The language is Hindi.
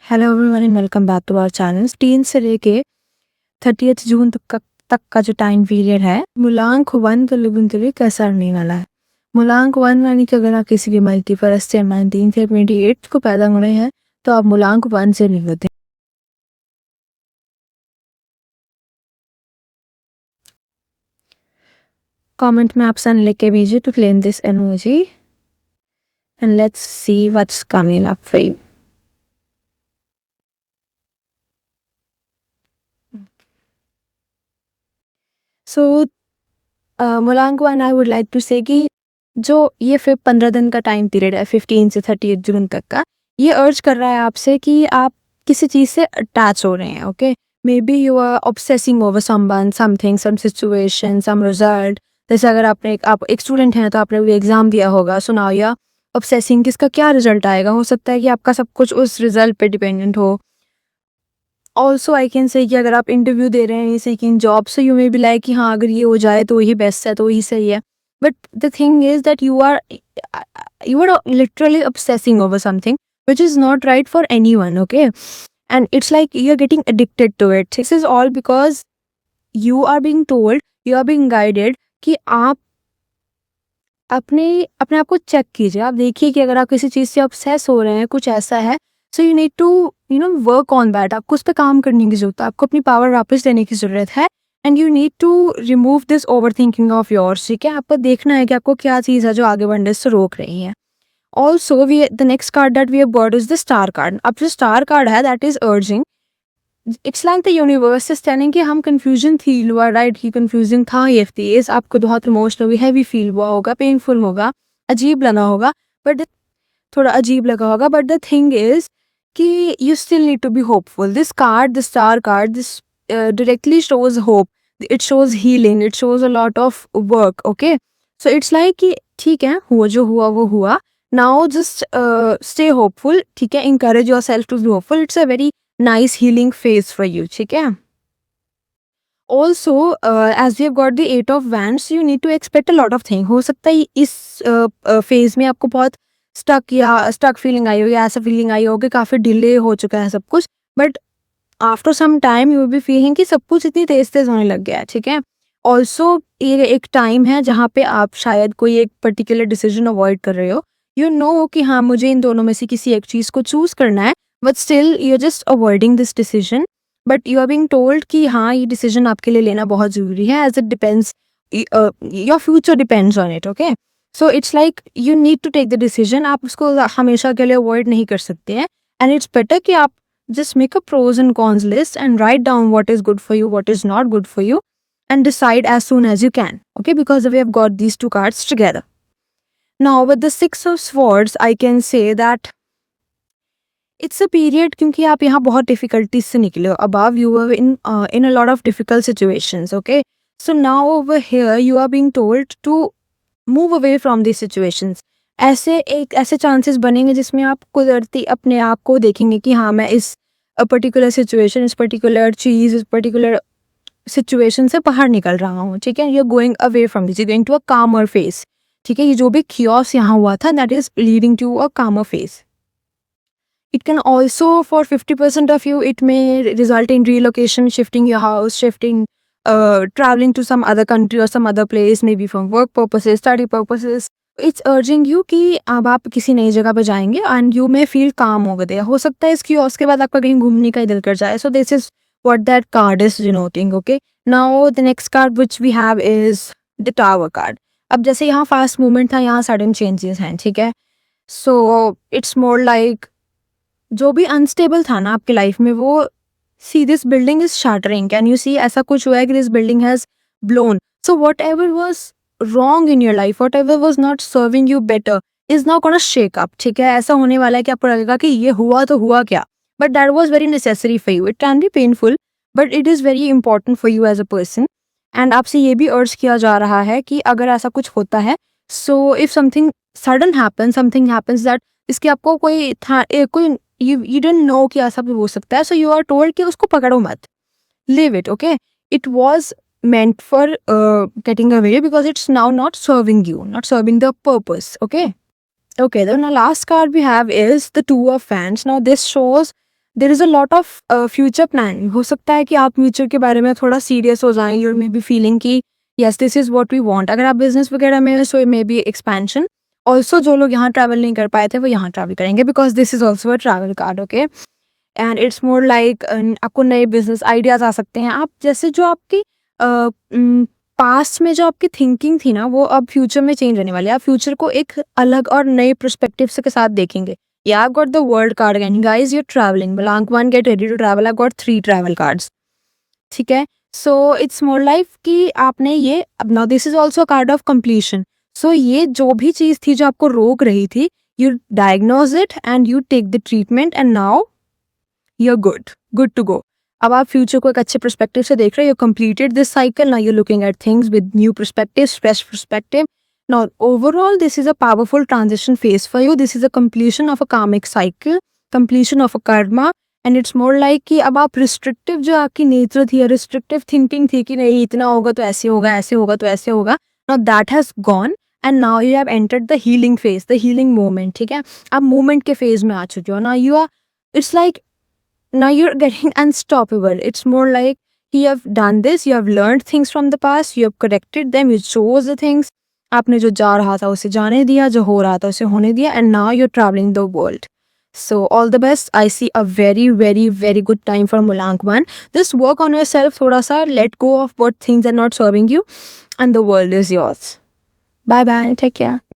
Hello everyone and welcome back to our channel. 3 से लेके 30 जून तक का जो टाइम पीरियड है, मूलांक 1 के लोगों के लिए कैसा रहने वाला है। मूलांक 1 यानी कि अगर आप किसी भी मल्टीपल से 19 से 28 को पैदा हो रहे हैं तो आप मूलांक 1 से लिख देते हैं। कमेंट में ऑप्शन लिख के भेजिए to claim this energy and let's see what's coming up for you. So मूलांक 1 आई वुड लाइक टू से कि जो ये फिर 15 दिन का टाइम पीरियड है 15 से 30 जून तक का, ये अर्ज कर रहा है आपसे कि आप किसी चीज़ से अटैच हो रहे हैं। Okay, maybe you are obsessing over someone, something, some situation, some result. जैसे अगर आप एक स्टूडेंट हैं तो आपने भी एग्जाम दिया होगा, सो नाउ या ऑब्सेसिंग किसका क्या रिजल्ट आएगा। हो सकता है कि आपका सब कुछ उस रिजल्ट पे डिपेंडेंट हो। ऑल्सो आई कैन से कि अगर आप इंटरव्यू दे रहे हैं seeking job, so you may be like कि हाँ अगर ये हो जाए तो ही बेस्ट है, तो ही सही है। But the thing is that you are literally obsessing over something which is not right for anyone. Okay, and it's like you're getting addicted to it. This is all because you are being told, you are being guided कि आप अपने अपने आप को चेक कीजिए। आप देखिए कि अगर आप किसी चीज़ से ऑब्सेस हो रहे हैं, कुछ ऐसा है, so you need to work on that. आपको उस पर काम करने की जरूरत है, आपको अपनी पावर वापस लेने की जरूरत है। And you need to remove this overthinking of yours. ठीक है, आपको देखना है कि आपको क्या चीज़ है जो आगे बढ़ने से रोक रही है। Also the next card that we have got is the star card. अब जो स्टार कार्ड है that is urging, it's like the universe is telling कि हम कंफ्यूजन फील हुआ, राइट? कि कंफ्यूजिंग था ये फेज, आपको बहुत इमोशनली हैवी फील हुआ होगा, पेनफुल होगा, अजीब लगा होगा, बट थोड़ा अजीब लगा होगा। बट द थिंग इज कि you still need to be hopeful. This card, the star card, this directly shows hope, it shows healing, it shows a lot of work. Okay, so it's like कि ठीक है, हुआ जो हुआ वो हुआ, now just stay hopeful. ठीक है, encourage yourself to be hopeful. It's a very nice healing phase for you. ठीक है, also as we have got the 8 of wands, you need to expect a lot of things. हो सकता है इस phase में आपको बहुत स्टक फीलिंग आई होगी, ऐसा फीलिंग आई होगी काफ़ी डिले हो चुका है सब कुछ, but after some time you will be feeling कि सब कुछ इतनी तेज होने लग गया है। ठीक है, ऑल्सो ये एक टाइम है जहाँ पे आप शायद कोई एक पर्टिकुलर डिसीजन अवॉइड कर रहे हो। यू नो कि हाँ मुझे इन दोनों में से किसी एक चीज़ को चूज करना है, but still you are just avoiding this decision. But you are being told कि हाँ ये डिसीजन आपके लिए लेना बहुत ज़रूरी है, as it depends, your future depends on it. Okay, so it's like you need to take the decision. आप उसको हमेशा के लिए अवॉइड नहीं कर सकते हैं, एंड इट्स बेटर कि आप just make a pros and cons list and write down what is good for you, what is not good for you, and decide as soon as you can. Okay, because we have got these two cards together. Now with the 6 of swords, I can say that it's a period क्योंकि आप यहाँ बहुत difficulties से निकले हो। Above you were in a lot of difficult situations. Okay, so now over here you are being told to move away from these situations. ऐसे चांसेस बनेंगे जिसमें आप कुदरती अपने आप को देखेंगे कि हाँ मैं इस पर्टिकुलर सिचुएशन, इस पर्टिकुलर चीज़, इस पर्टिकुलर सिचुएशन से बाहर निकल रहा हूँ। ठीक है, you are going away from this, you going to a calmer phase. ठीक है, ये जो भी कियोस यहाँ हुआ था that is leading to a calmer phase. It can also, for 50% of you, it may result in relocation, shifting your house, traveling to some other country or some other place, maybe from work purposes, study purposes. It's urging you कि अब आप किसी नई जगह पे जाएंगे and you may feel calm over there. हो सकता है इसकी उसके बाद आपका कहीं घूमने का ही दिल कर जाए. So this is what that card is denoting. Okay. Now the next card which we have is the Tower card. अब जैसे यहाँ fast movement था, यहाँ sudden changes हैं. ठीक है. So it's more like जो भी अनस्टेबल था ना आपके लाइफ में, वो see this building is shattering. Can you see, ऐसा कुछ हुआ है कि this building has blown. So whatever was wrong in your life, whatever was not serving you better is now gonna shake up. ठीक है, ऐसा होने वाला है कि आपको लगेगा कि ये हुआ तो हुआ क्या, but that was very necessary for you. It can be painful but it is very important for you as a person. And आपसे ये भी अर्ज किया जा रहा है कि अगर ऐसा कुछ होता है, so if something sudden happens that इसके आपको कोई you didn't know कि ऐसा भी हो सकता है, so you are told कि उसको पकड़ो मत, leave it. Okay, it was meant for getting away because it's now not serving you, not serving the purpose. Okay, then the last card we have is the Two of Wands. Now this shows there is a lot of future planning. हो सकता है कि आप फ्यूचर के बारे में थोड़ा सीरियस हो जाएँ, यू मे बी फीलिंग कि yes this is what we want. अगर आप बिज़नेस वगैरह में हैं, so it may be expansion. Also जो लोग यहाँ ट्रैवल नहीं कर पाए थे, वो यहाँ ट्रैवल करेंगे, because this is also a travel card, okay? And it's more like आपको नए बिजनेस आइडियाज आ सकते हैं। आप जैसे जो आपकी पास्ट में जो आपकी थिंकिंग थी ना, वो अब फ्यूचर में चेंज होने वाली है। आप फ्यूचर को एक अलग और नए पर्सपेक्टिव से के साथ देखेंगे। या I got the world card again, guys, you are travelling, blank one, get ready to travel. I got 3 travel cards, ठीक है? सो इट्स मोर लाइक कि आपने ये, अब now this is also card of completion. So ये जो भी चीज थी जो आपको रोक रही थी, you diagnose it and you take the treatment and now you're good to go। अब आप फ्यूचर को एक अच्छे पर्सपेक्टिव से देख रहे हो। You completed this cycle, now you looking at things with new perspective, fresh perspective. Now overall this is a powerful transition phase for you. This is a completion of a karmic cycle, completion of a karma. And it's more like कि अब आप रिस्ट्रिक्टिव जो आपकी नेचर थी, रिस्ट्रिक्टिव थिंकिंग थी कि नहीं इतना होगा तो ऐसे होगा, ऐसे होगा तो ऐसे होगा, now that has gone and now you have entered the healing phase, the healing moment, ठीक है? आप मूवमेंट के फेज में आ चुके हो। Now you are, it's like now you're getting unstoppable। It's more like you have done this, you have learned things from the past, you have corrected them, you chose the things। आपने जो जा रहा था उसे जाने दिया, जो हो रहा था उसे होने दिया, and now you're traveling the world। So all the best। I see a very very very good time for Mulank one। Just work on yourself थोड़ा सा, let go of what things are not serving you, and the world is yours। Bye bye, take care।